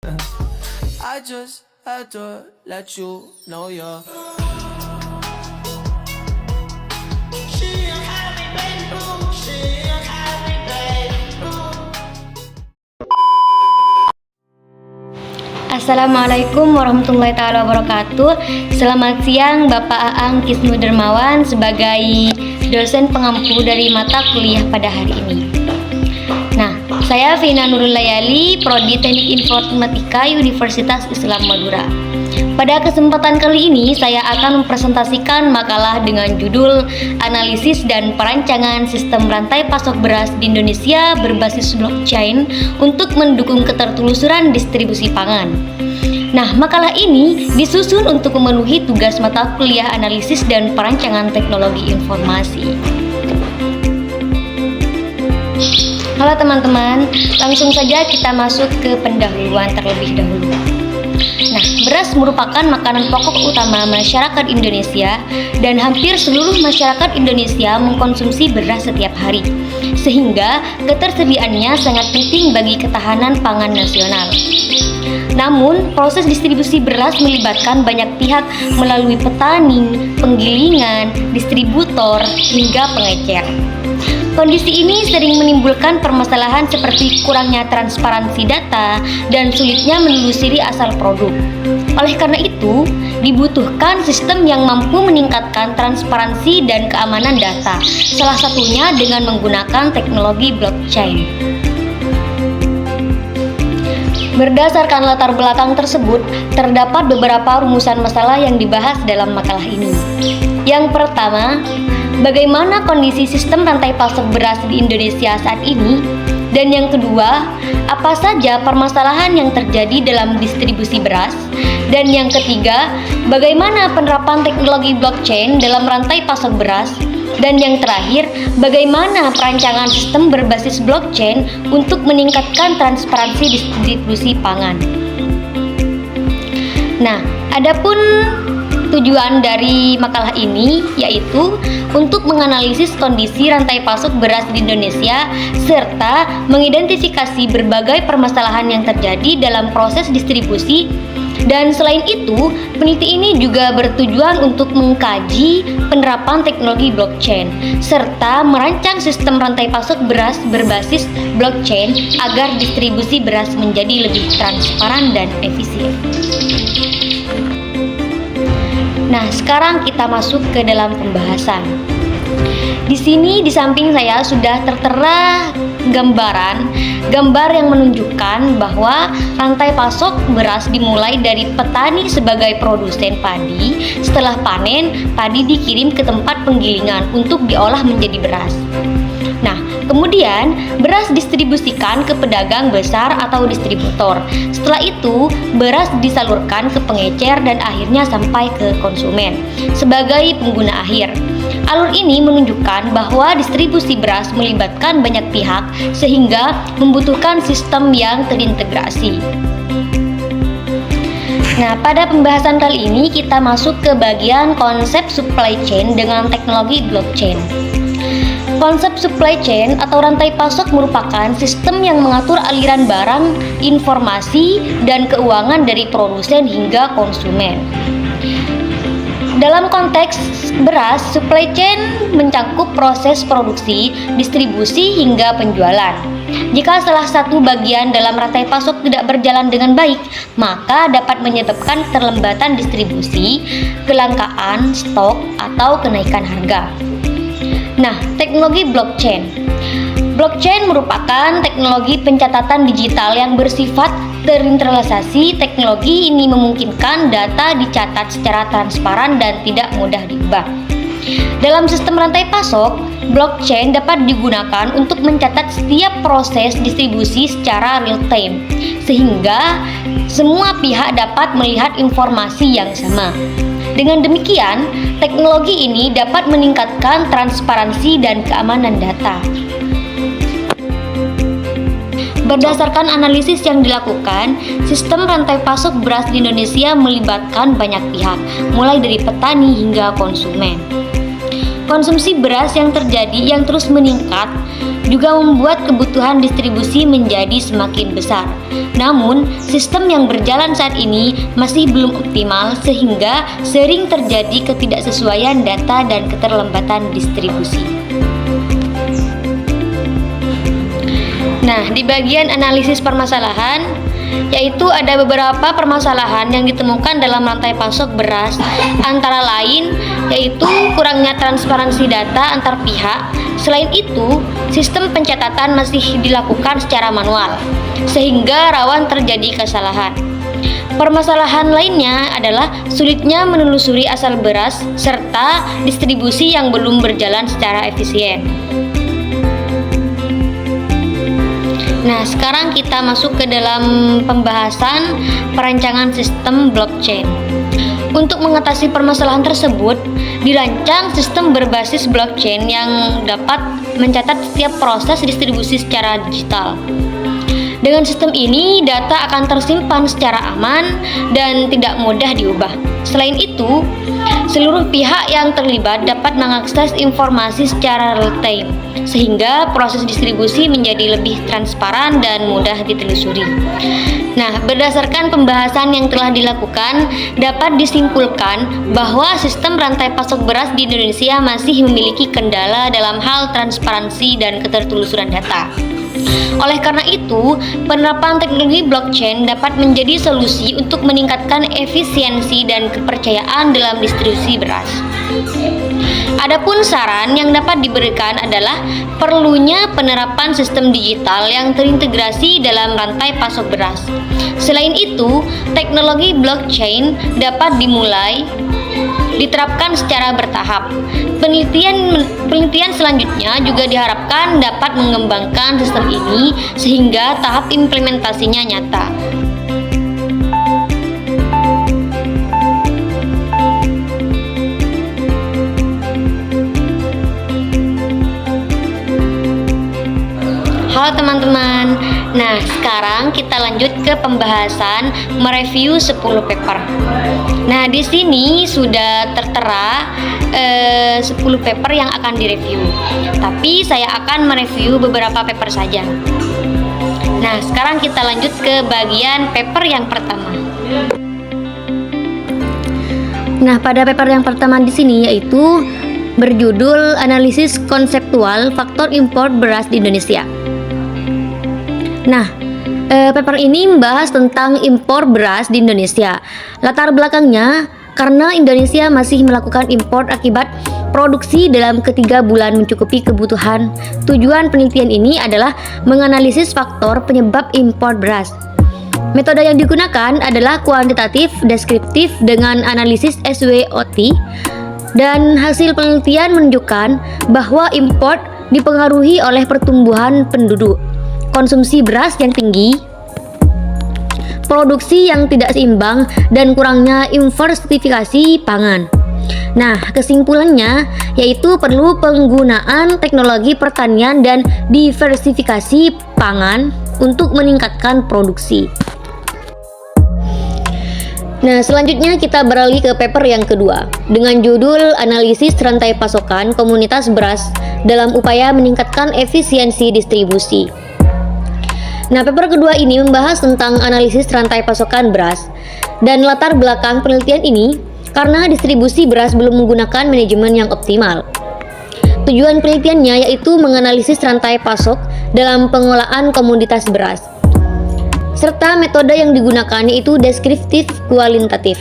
I just had to let you know you're Assalamualaikum warahmatullahi taala wabarakatuh. Selamat siang Bapak Aang Kisnu Dermawan sebagai dosen pengampu dari mata kuliah pada hari ini. Nah, saya Vina Nurul Layali, Prodi Teknik Informatika Universitas Islam Madura. Pada kesempatan kali ini saya akan mempresentasikan makalah dengan judul Analisis dan Perancangan Sistem Rantai Pasok Beras di Indonesia berbasis blockchain untuk mendukung ketertelusuran distribusi pangan. Nah, makalah ini disusun untuk memenuhi tugas mata kuliah Analisis dan Perancangan Teknologi Informasi. Halo teman-teman, langsung saja kita masuk ke pendahuluan terlebih dahulu. Nah, beras merupakan makanan pokok utama masyarakat Indonesia dan hampir seluruh masyarakat Indonesia mengkonsumsi beras setiap hari, sehingga ketersediaannya sangat penting bagi ketahanan pangan nasional. Namun, proses distribusi beras melibatkan banyak pihak melalui petani, penggilingan, distributor, hingga pengecer. Kondisi ini sering menimbulkan permasalahan seperti kurangnya transparansi data dan sulitnya menelusuri asal produk. Oleh karena itu, dibutuhkan sistem yang mampu meningkatkan transparansi dan keamanan data, salah satunya dengan menggunakan teknologi blockchain. Berdasarkan latar belakang tersebut, terdapat beberapa rumusan masalah yang dibahas dalam makalah ini. Yang pertama, bagaimana kondisi sistem rantai pasok beras di Indonesia saat ini? Dan yang kedua, apa saja permasalahan yang terjadi dalam distribusi beras? Dan yang ketiga, bagaimana penerapan teknologi blockchain dalam rantai pasok beras? Dan yang terakhir, bagaimana perancangan sistem berbasis blockchain untuk meningkatkan transparansi distribusi pangan? Nah, adapun tujuan dari makalah ini yaitu untuk menganalisis kondisi rantai pasok beras di Indonesia serta mengidentifikasi berbagai permasalahan yang terjadi dalam proses distribusi. Dan selain itu, peneliti ini juga bertujuan untuk mengkaji penerapan teknologi blockchain serta merancang sistem rantai pasok beras berbasis blockchain agar distribusi beras menjadi lebih transparan dan efisien. Nah, sekarang kita masuk ke dalam pembahasan. Di sini di samping saya sudah tertera gambar yang menunjukkan bahwa rantai pasok beras dimulai dari petani sebagai produsen padi. Setelah panen, padi dikirim ke tempat penggilingan untuk diolah menjadi beras. Nah, kemudian beras distribusikan ke pedagang besar atau distributor. Setelah itu, beras disalurkan ke pengecer dan akhirnya sampai ke konsumen sebagai pengguna akhir. Alur ini menunjukkan bahwa distribusi beras melibatkan banyak pihak sehingga membutuhkan sistem yang terintegrasi. Nah, pada pembahasan kali ini kita masuk ke bagian konsep supply chain dengan teknologi blockchain. Konsep supply chain atau rantai pasok merupakan sistem yang mengatur aliran barang, informasi, dan keuangan dari produsen hingga konsumen. Dalam konteks beras, supply chain mencakup proses produksi, distribusi, hingga penjualan. Jika salah satu bagian dalam rantai pasok tidak berjalan dengan baik, maka dapat menyebabkan keterlambatan distribusi, kelangkaan stok, atau kenaikan harga. Nah, teknologi blockchain. Blockchain merupakan teknologi pencatatan digital yang bersifat terintegrasi. Teknologi ini memungkinkan data dicatat secara transparan dan tidak mudah diubah. Dalam sistem rantai pasok, blockchain dapat digunakan untuk mencatat setiap proses distribusi secara real time, sehingga semua pihak dapat melihat informasi yang sama. Dengan demikian, teknologi ini dapat meningkatkan transparansi dan keamanan data. Berdasarkan analisis yang dilakukan, sistem rantai pasok beras di Indonesia melibatkan banyak pihak, mulai dari petani hingga konsumen. Konsumsi beras yang terjadi yang terus meningkat juga membuat kebutuhan distribusi menjadi semakin besar. Namun, sistem yang berjalan saat ini masih belum optimal sehingga sering terjadi ketidaksesuaian data dan keterlambatan distribusi. Nah, di bagian analisis permasalahan, yaitu ada beberapa permasalahan yang ditemukan dalam rantai pasok beras, antara lain yaitu kurangnya transparansi data antar pihak. Selain itu, sistem pencatatan masih dilakukan secara manual, sehingga rawan terjadi kesalahan. Permasalahan lainnya adalah sulitnya menelusuri asal beras serta distribusi yang belum berjalan secara efisien. Nah, sekarang kita masuk ke dalam pembahasan perancangan sistem blockchain. Untuk mengatasi permasalahan tersebut, dirancang sistem berbasis blockchain yang dapat mencatat setiap proses distribusi secara digital. Dengan sistem ini, data akan tersimpan secara aman dan tidak mudah diubah. Selain itu, seluruh pihak yang terlibat dapat mengakses informasi secara real-time, sehingga proses distribusi menjadi lebih transparan dan mudah ditelusuri. Nah, berdasarkan pembahasan yang telah dilakukan, dapat disimpulkan bahwa sistem rantai pasok beras di Indonesia masih memiliki kendala dalam hal transparansi dan ketertelusuran data. Oleh karena itu, penerapan teknologi blockchain dapat menjadi solusi untuk meningkatkan efisiensi dan kepercayaan dalam distribusi beras. Adapun saran yang dapat diberikan adalah perlunya penerapan sistem digital yang terintegrasi dalam rantai pasok beras. Selain itu, teknologi blockchain dapat diterapkan secara bertahap. Penelitian selanjutnya juga diharapkan dapat mengembangkan sistem ini sehingga tahap implementasinya nyata. Halo teman-teman. Nah, sekarang kita lanjut ke pembahasan mereview 10 paper. Nah, di sini sudah tertera 10 paper yang akan direview. Tapi saya akan mereview beberapa paper saja. Nah, sekarang kita lanjut ke bagian paper yang pertama. Nah, pada paper yang pertama di sini yaitu berjudul Analisis Konseptual Faktor Impor Beras di Indonesia. Nah, paper ini membahas tentang impor beras di Indonesia. Latar belakangnya, karena Indonesia masih melakukan impor akibat produksi dalam ketiga bulan mencukupi kebutuhan. Tujuan penelitian ini adalah menganalisis faktor penyebab impor beras. Metode yang digunakan adalah kuantitatif deskriptif dengan analisis SWOT, dan hasil penelitian menunjukkan bahwa impor dipengaruhi oleh pertumbuhan penduduk, konsumsi beras yang tinggi, produksi yang tidak seimbang, dan kurangnya diversifikasi pangan. Nah, kesimpulannya yaitu perlu penggunaan teknologi pertanian dan diversifikasi pangan untuk meningkatkan produksi. Nah, selanjutnya kita beralih ke paper yang kedua dengan judul Analisis Rantai Pasokan Komunitas Beras dalam Upaya Meningkatkan Efisiensi Distribusi. Nah, paper kedua ini membahas tentang analisis rantai pasokan beras dan latar belakang penelitian ini karena distribusi beras belum menggunakan manajemen yang optimal. Tujuan penelitiannya yaitu menganalisis rantai pasok dalam pengolahan komoditas beras, serta metode yang digunakan yaitu deskriptif kualitatif.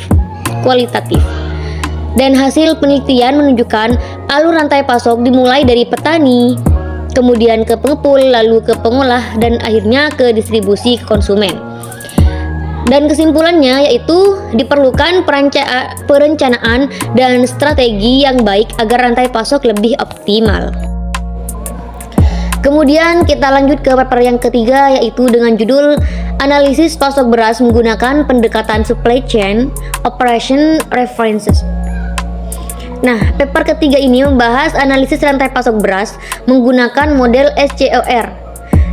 Dan hasil penelitian menunjukkan alur rantai pasok dimulai dari petani, kemudian ke pengepul, lalu ke pengolah, dan akhirnya ke distribusi ke konsumen. Dan kesimpulannya yaitu diperlukan perencanaan dan strategi yang baik agar rantai pasok lebih optimal. Kemudian kita lanjut ke paper yang ketiga yaitu dengan judul Analisis Pasok Beras Menggunakan Pendekatan Supply Chain Operation References. Nah, paper ketiga ini membahas analisis rantai pasok beras menggunakan model SCOR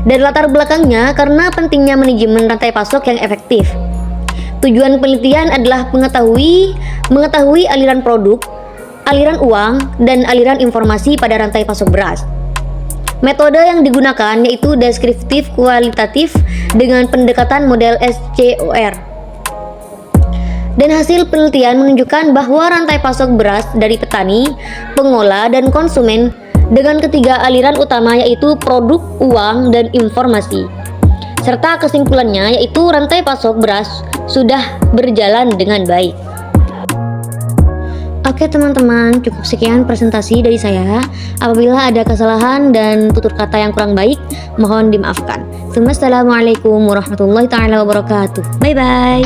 dan latar belakangnya karena pentingnya manajemen rantai pasok yang efektif. Tujuan penelitian adalah mengetahui aliran produk, aliran uang dan aliran informasi pada rantai pasok beras. Metode yang digunakan yaitu deskriptif kualitatif dengan pendekatan model SCOR. Dan hasil penelitian menunjukkan bahwa rantai pasok beras dari petani, pengolah, dan konsumen dengan ketiga aliran utama yaitu produk, uang, dan informasi. Serta kesimpulannya yaitu rantai pasok beras sudah berjalan dengan baik. Oke teman-teman, cukup sekian presentasi dari saya. Apabila ada kesalahan dan tutur kata yang kurang baik, mohon dimaafkan. Assalamualaikum warahmatullahi wabarakatuh. Bye bye.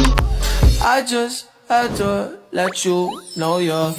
I just had to let you know you're